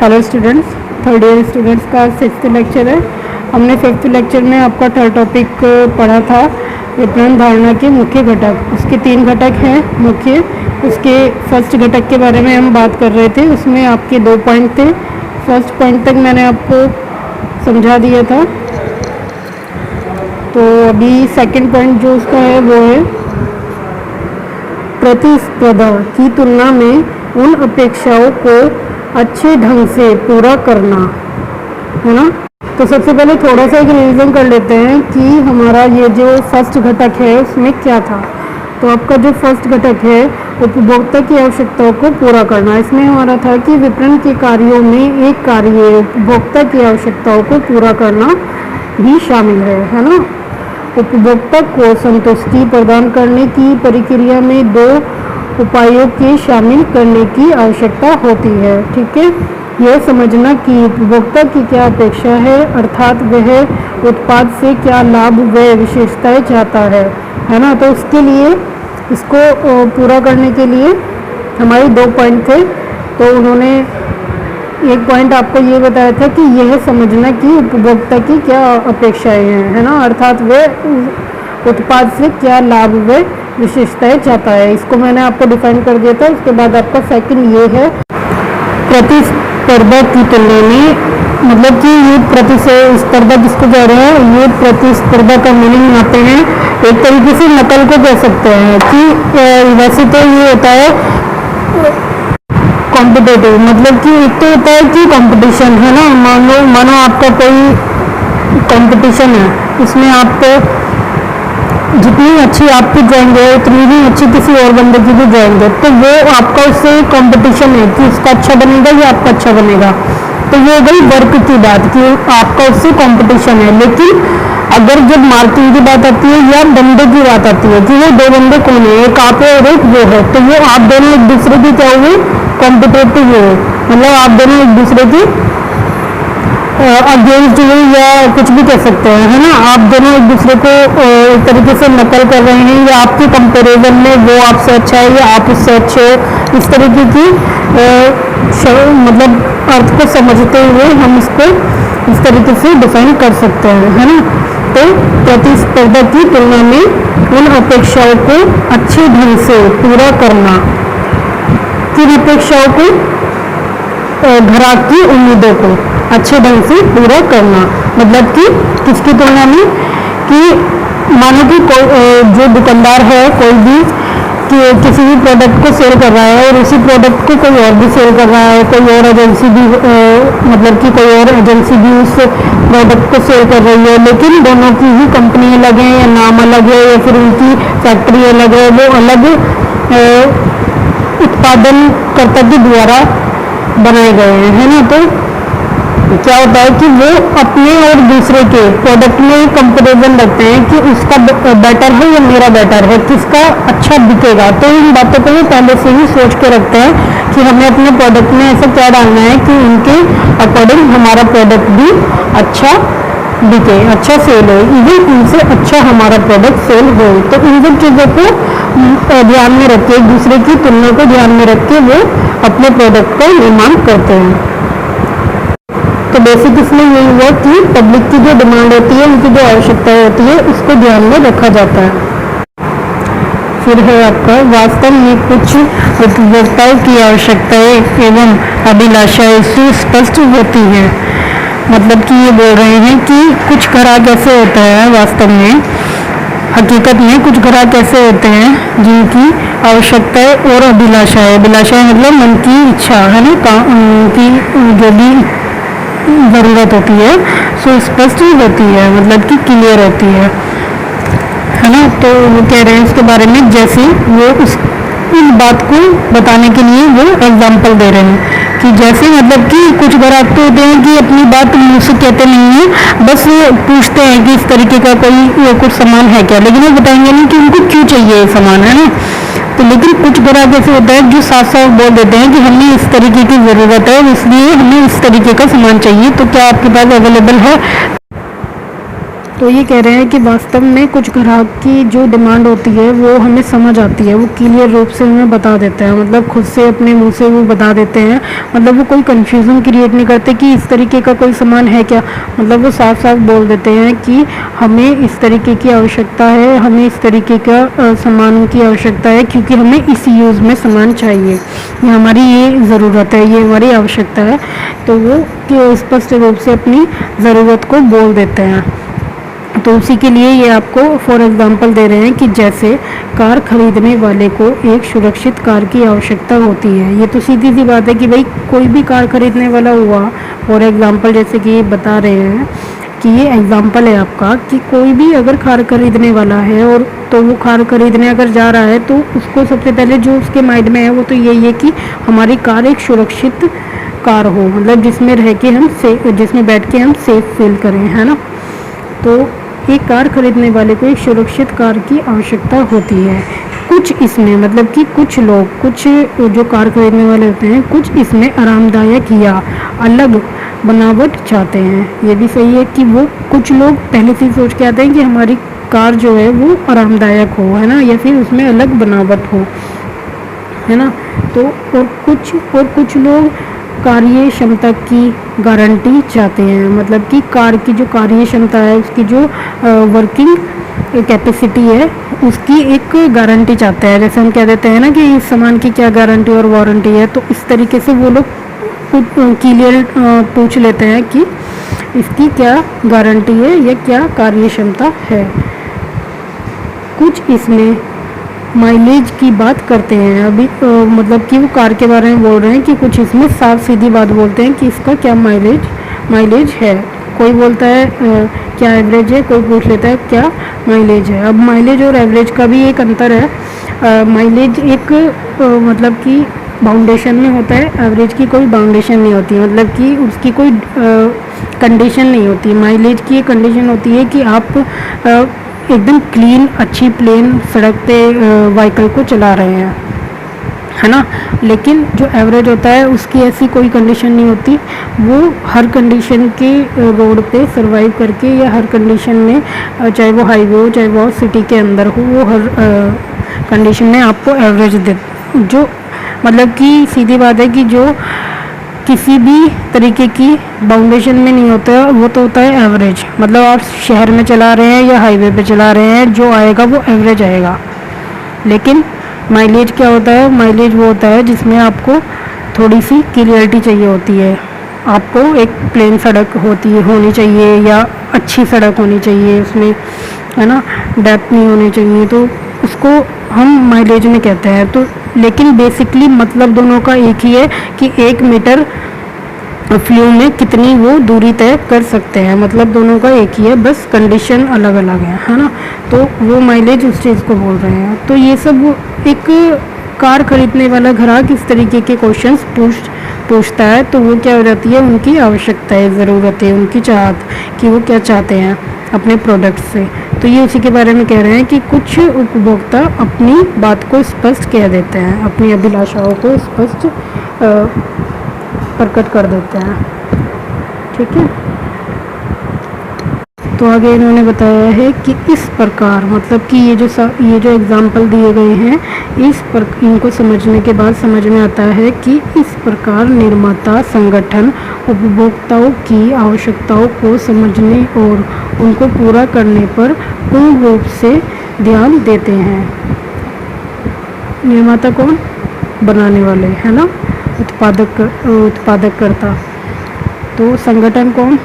Hello students, third year students का 6th lecture है। हमने 5th लेक्चर में आपका थर्ड टॉपिक पढ़ा था विपणन धारणा के मुख्य घटक। उसके 3 घटक हैं मुख्य। उसके फर्स्ट घटक के बारे में हम बात कर रहे थे। उसमें आपके 2 पॉइंट थे। फर्स्ट पॉइंट तक मैंने आपको समझा दिया था। तो अभी सेकंड पॉइंट जो उसका है वो है प्रतिस्पर्धा की तुलना में उन अपेक्षाओं को अच्छे ढंग से पूरा करना, है ना। तो सबसे पहले थोड़ा सा एक रिवीजन कर लेते हैं कि हमारा ये जो फर्स्ट घटक है उसमें क्या था। तो आपका जो फर्स्ट घटक है उपभोक्ता की आवश्यकताओं को पूरा करना। इसमें हमारा था कि विपणन के कार्यों में एक कार्य उपभोक्ता की आवश्यकताओं को पूरा करना भी शामिल है ना। उपभोक्ता को संतुष्टि प्रदान करने की प्रक्रिया में 2 उपायों के शामिल करने की आवश्यकता होती है। ठीक है, यह समझना कि उपभोक्ता की क्या अपेक्षा है, अर्थात वह उत्पाद से क्या लाभ व विशेषताएं चाहता है ना। तो उसके लिए इसको पूरा करने के लिए हमारे 2 पॉइंट थे। तो उन्होंने एक पॉइंट आपको ये बताया था कि यह समझना कि उपभोक्ता की क्या अपेक्षाएं हैं, है ना, अर्थात वह उत्पाद से क्या लाभ व विशेषताएं चाहता है। इसको मैंने आपको डिफाइन कर दिया था। उसके बाद आपका सेकंड ये है प्रतिस्पर्धा की तुलना में, मतलब कि ये प्रतिस्पर्धा किसको कह रहे हैं, ये प्रतिस्पर्धा का मीनिंग आते हैं एक तरीके से नकल को कह सकते हैं कि वैसे तो ये होता है कॉम्पिटेटिव, मतलब कि एक तो होता है कि कंपटीशन, है ना। मानो आपका कोई कंपटीशन है, उसमें आपको जितनी अच्छी आपकी ड्राइंग है उतनी ही अच्छी किसी और बंदे की भी ड्राइंग है, तो वो आपका उससे कंपटीशन है कि उसका अच्छा बनेगा या आपका अच्छा बनेगा। तो ये हो गई वर्क की बात कि आपका उससे कंपटीशन है। लेकिन अगर जब मार्किंग की बात आती है या बंदे की बात आती है कि वो 2 बंदे कौन है, एक आप है और एक वो है, तो वो आप दोनों एक दूसरे की क्या हुए, कॉम्पिटेटिव हुए, मतलब आप दोनों एक दूसरे की अगेंस्ट हुए या कुछ भी कह सकते हैं, है ना। आप दोनों एक दूसरे को एक तरीके से नकल कर रहे हैं, या आपके कंपैरिजन में वो आपसे अच्छा है या आप उससे अच्छे हो। इस तरीके की मतलब अर्थ को समझते हुए हम इसको इस तरीके से डिफाइन कर सकते हैं, है ना। तो प्रतिस्पर्धा की तुलना में उन अपेक्षाओं को अच्छे ढंग से पूरा करना, किन अपेक्षाओं को, ग्राहक की उम्मीदों को अच्छे ढंग से पूरा करना। मतलब कि किसकी तुलना में, कि मानो कि जो दुकानदार है कोई भी कि किसी भी प्रोडक्ट को सेल कर रहा है और उसी प्रोडक्ट को कोई और भी सेल कर रहा है, कोई और एजेंसी भी मतलब कि कोई और एजेंसी भी उस प्रोडक्ट को सेल कर रही है, लेकिन दोनों की ही कंपनी अलग है या नाम अलग है या फिर उनकी फैक्ट्री अलग है, वो अलग उत्पादनकर्ता के द्वारा बनाए गए हैं, है ना। तो क्या होता है कि वो अपने और दूसरे के प्रोडक्ट में कंपैरिजन रखते हैं कि उसका बेटर है या मेरा बेटर है, किसका अच्छा बिकेगा। तो इन बातों को वो पहले से ही सोच के रखते हैं कि हमें अपने प्रोडक्ट में ऐसा क्या डालना है कि उनके अकॉर्डिंग हमारा प्रोडक्ट भी अच्छा बिके, अच्छा सेल हो, इवन उनसे अच्छा हमारा प्रोडक्ट सेल हो। तो इन सब चीज़ों को ध्यान में रख के, एक दूसरे की तुलना को ध्यान में रख के वो अपने प्रोडक्ट का निर्माण करते हैं। तो बेसिक इसमें यही हुआ कि पब्लिक की जो डिमांड होती है, उनकी जो आवश्यकताएं होती है, उसको ध्यान में रखा जाता है। फिर है आपका वास्तव में कुछ उपभोक्ताओं की आवश्यकताएं एवं अभिलाषाएं सुस्पष्ट होती है। मतलब कि ये बोल रहे हैं कि कुछ ग्राहक ऐसे होता है, वास्तव में हकीकत में कुछ ग्राहक ऐसे होते हैं जिनकी आवश्यकताएं और अभिलाषाएं मतलब मन की इच्छा, है ना, उनकी जो भी ज़रूरत होती है सुस्पष्ट होती है, मतलब कि क्लियर होती है ना। तो वो कह रहे हैं उसके बारे में, जैसे वो उस बात को बताने के लिए वो एग्जाम्पल दे रहे हैं कि जैसे मतलब कि कुछ ग्राहक तो होते हैं कि अपनी बात मुँह से कहते नहीं है, बस वो पूछते हैं कि इस तरीके का कोई कुछ सामान है क्या, लेकिन वो बताएंगे नहीं कि उनको क्यों चाहिए ये सामान, है ना। तो लेकिन कुछ ग्राहक ऐसे होता है जो साफ साफ बोल देते हैं कि हमें इस तरीके की ज़रूरत है, इसलिए हमें इस तरीके का सामान चाहिए, तो क्या आपके पास अवेलेबल है। तो ये कह रहे हैं कि वास्तव में कुछ ग्राहक की जो डिमांड होती है वो हमें समझ आती है, वो क्लियर रूप से हमें बता देते हैं, मतलब खुद से अपने मुंह से वो बता देते हैं, मतलब वो कोई कंफ्यूजन क्रिएट नहीं करते कि इस तरीके का कोई सामान है क्या, मतलब वो साफ साफ बोल देते हैं कि हमें इस तरीके की आवश्यकता है, हमें इस तरीके का सामान की आवश्यकता है, क्योंकि हमें इस यूज़ में सामान चाहिए, ये हमारी ये ज़रूरत है, ये हमारी आवश्यकता है। तो वो स्पष्ट रूप से अपनी ज़रूरत को बोल देते हैं। तो उसी के लिए ये आपको फॉर एग्जांपल दे रहे हैं कि जैसे कार खरीदने वाले को एक सुरक्षित कार की आवश्यकता होती है। ये तो सीधी सी बात है कि भाई कोई भी कार खरीदने वाला हुआ, फॉर एग्जांपल जैसे कि ये बता रहे हैं कि ये एग्जांपल है आपका कि कोई भी अगर कार खरीदने वाला है और तो वो कार खरीदने अगर जा रहा है तो उसको सबसे पहले जो उसके माइंड में है वो तो यही है कि हमारी कार एक सुरक्षित कार हो, मतलब जिसमें रह के हम जिसमें बैठ के हम सेफ फील करें, है ना। तो एक कार खरीदने वाले को एक सुरक्षित कार की आवश्यकता होती है। कुछ इसमें मतलब कि कुछ लोग, कुछ जो कार खरीदने वाले होते हैं, कुछ इसमें आरामदायक या अलग बनावट चाहते हैं। ये भी सही है कि वो कुछ लोग पहले से ही सोच के आते हैं कि हमारी कार जो है वो आरामदायक हो, है ना, या फिर उसमें अलग बनावट हो, है ना। तो और कुछ लोग कार्य क्षमता की गारंटी चाहते हैं, मतलब कि कार की जो कार्य क्षमता है, उसकी जो वर्किंग कैपेसिटी है, उसकी एक गारंटी चाहते हैं। जैसे हम कह देते हैं ना कि इस सामान की क्या गारंटी और वारंटी है, तो इस तरीके से वो लोग क्लियर पूछ लेते हैं कि इसकी क्या गारंटी है या क्या कार्य क्षमता है। कुछ इसमें माइलेज की बात करते हैं। अभी मतलब कि वो कार के बारे में बोल रहे हैं कि कुछ इसमें साफ सीधी बात बोलते हैं कि इसका क्या माइलेज है। कोई बोलता है क्या एवरेज है, कोई पूछ लेता है क्या माइलेज है। अब माइलेज और एवरेज का भी एक अंतर है। माइलेज एक मतलब कि बाउंडेशन में होता है, एवरेज की कोई बाउंडेशन नहीं होती, मतलब कि उसकी कोई कंडीशन नहीं होती। माइलेज की एक कंडीशन होती है कि आप एकदम क्लीन अच्छी प्लेन सड़क पे व्हीकल को चला रहे हैं, है ना। लेकिन जो एवरेज होता है उसकी ऐसी कोई कंडीशन नहीं होती, वो हर कंडीशन के रोड पे सरवाइव करके या हर कंडीशन में चाहे वो हाईवे हो चाहे वो सिटी के अंदर हो, वो हर कंडीशन में आपको एवरेज दे, जो मतलब कि सीधी बात है कि जो किसी भी तरीके की बाउंडेशन में नहीं होता है, वो तो होता है एवरेज। मतलब आप शहर में चला रहे हैं या हाईवे पे चला रहे हैं, जो आएगा वो एवरेज आएगा। लेकिन माइलेज क्या होता है, माइलेज वो होता है जिसमें आपको थोड़ी सी क्लियरिटी चाहिए होती है, आपको एक प्लेन सड़क होनी चाहिए या अच्छी सड़क होनी चाहिए, उसमें है ना डेप्थ नहीं होनी चाहिए, तो उसको हम माइलेज में कहते हैं। तो लेकिन बेसिकली मतलब दोनों का एक ही है कि 1 मीटर फ्लू में कितनी वो दूरी तय कर सकते हैं, मतलब दोनों का एक ही है, बस कंडीशन अलग अलग है ना। तो वो माइलेज उस चीज़ को बोल रहे हैं। तो ये सब एक कार खरीदने वाला ग्राहक इस तरीके के क्वेश्चंस पूछता है, तो वो क्या हो जाती है, उनकी आवश्यकताएं, ज़रूरतें, उनकी चाहत कि वो क्या चाहते हैं अपने प्रोडक्ट से। तो ये उसी के बारे में कह रहे हैं कि कुछ उपभोक्ता अपनी बात को स्पष्ट कह देते हैं, अपनी अभिलाषाओं को स्पष्ट प्रकट कर देते हैं। ठीक है। तो आगे इन्होंने बताया है कि इस प्रकार, मतलब कि ये जो एग्जाम्पल दिए गए हैं, इनको समझने के बाद समझ में आता है कि इस प्रकार निर्माता संगठन उपभोक्ताओं की आवश्यकताओं को समझने और उनको पूरा करने पर पूर्ण रूप से ध्यान देते हैं। निर्माता कौन? बनाने वाले, है ना, उत्पादककर्ता। तो संगठन कौन?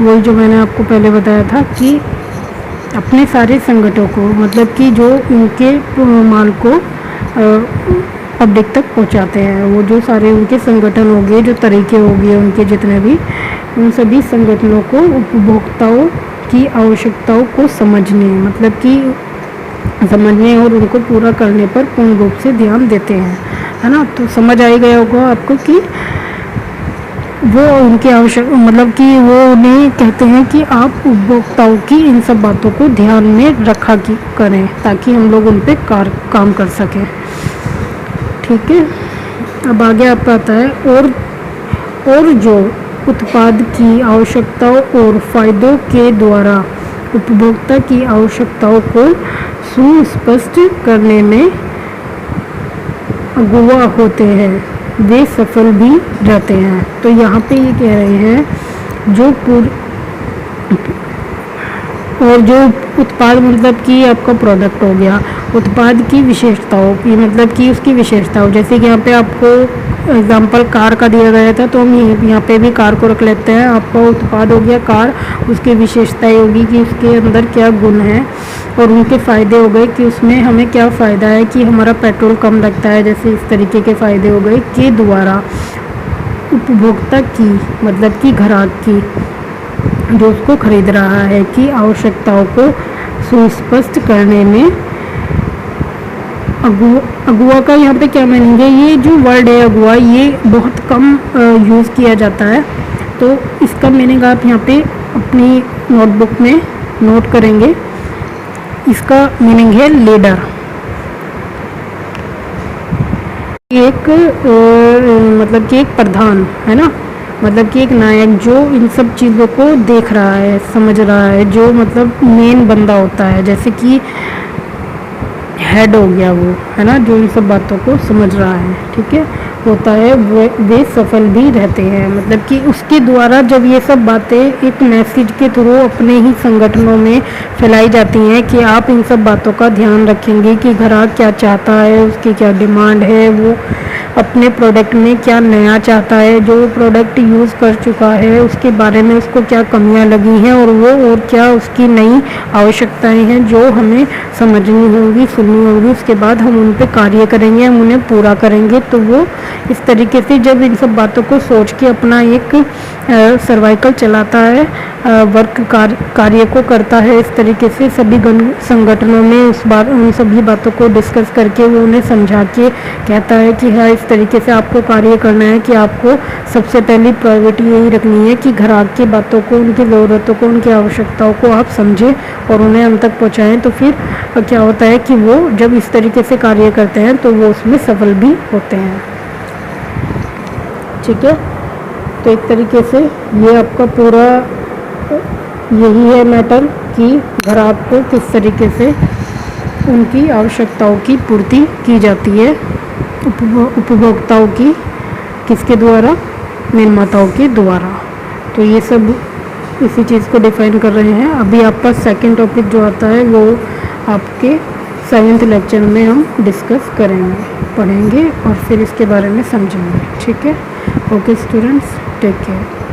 वही जो मैंने आपको पहले बताया था कि अपने सारे संगठनों को, मतलब कि जो उनके माल को पब्लिक तक पहुंचाते हैं, वो जो सारे उनके संगठन हो गए, जो तरीके हो गए उनके जितने भी, उन सभी संगठनों को उपभोक्ताओं की आवश्यकताओं को समझने, मतलब कि समझने और उनको पूरा करने पर पूर्ण रूप से ध्यान देते हैं, है ना। तो समझ आ गया होगा आपको कि वो उनकी मतलब कि वो उन्हें कहते हैं कि आप उपभोक्ताओं की इन सब बातों को ध्यान में रखा करें, ताकि हम लोग उन पर काम कर सकें। ठीक है। अब आगे आपका आता है और जो उत्पाद की आवश्यकताओं और फायदों के द्वारा उपभोक्ता की आवश्यकताओं को सुस्पष्ट करने में अगुवा होते हैं, वे सफल भी रहते हैं। तो यहाँ पे ये कह रहे हैं जो और जो उत्पाद मतलब कि आपका प्रोडक्ट हो गया, उत्पाद की विशेषताओं की मतलब कि उसकी विशेषताओं, जैसे कि यहाँ पे आपको एग्जांपल कार का दिया गया था, तो हम यहाँ पे भी कार को रख लेते हैं। आपका उत्पाद हो गया कार, उसकी विशेषताएं होगी कि उसके अंदर क्या गुण है, और उनके फ़ायदे हो गए कि उसमें हमें क्या फ़ायदा है कि हमारा पेट्रोल कम लगता है, जैसे इस तरीके के फ़ायदे हो गए के द्वारा उपभोक्ता की मतलब कि ग्राहक की जो उसको खरीद रहा है कि आवश्यकताओं को सुस्पष्ट करने में अगुआ का यहाँ पे क्या मीनिंग है। ये जो वर्ड है अगुआ, ये बहुत कम यूज़ किया जाता है, तो इसका मीनिंग आप यहाँ पे अपनी नोटबुक में नोट करेंगे। इसका मीनिंग है लीडर, एक मतलब कि एक प्रधान है ना, मतलब कि एक नायक जो इन सब चीज़ों को देख रहा है, समझ रहा है, जो मतलब मेन बंदा होता है, जैसे कि हेड हो गया वो, है ना, जो इन सब बातों को समझ रहा है, ठीक है, होता है, वे सफल भी रहते हैं। मतलब कि उसके द्वारा जब ये सब बातें एक मैसेज के थ्रू अपने ही संगठनों में फैलाई जाती हैं कि आप इन सब बातों का ध्यान रखेंगे कि ग्राहक क्या चाहता है, उसकी क्या डिमांड है, वो अपने प्रोडक्ट में क्या नया चाहता है, जो प्रोडक्ट यूज़ कर चुका है उसके बारे में उसको क्या कमियां लगी हैं, और वो और क्या उसकी नई आवश्यकताएं हैं जो हमें समझनी होंगी, सुननी होंगी। उसके बाद हम उन पर कार्य करेंगे, हम उन्हें पूरा करेंगे। तो वो इस तरीके से जब इन सब बातों को सोच के अपना एक सर्वाइकल चलाता है, वर्क कार्य को करता है, इस तरीके से सभी संगठनों में उन सभी बातों को डिस्कस करके वो उन्हें समझा के कहता है कि हाँ, इस तरीके से आपको कार्य करना है कि आपको सबसे पहली प्रायोरिटी यही रखनी है कि ग्राहक की बातों को, उनकी ज़रूरतों को, उनकी आवश्यकताओं को आप समझें और उन्हें हम तक पहुँचाएँ। तो फिर क्या होता है कि वो जब इस तरीके से कार्य करते हैं तो वो उसमें सफल भी होते हैं, ठीक है। तो एक तरीके से ये आपका पूरा यही है मैटर कि ग्राहक को किस तरीके से उनकी आवश्यकताओं की पूर्ति की जाती है, उपभोक्ताओं की किसके द्वारा, निर्माताओं के द्वारा। तो ये सब इसी चीज़ को डिफाइन कर रहे हैं। अभी आपका सेकंड टॉपिक जो आता है वो आपके 7th लेक्चर में हम डिस्कस करेंगे, पढ़ेंगे और फिर इसके बारे में समझेंगे, ठीक है। Okay students, take care.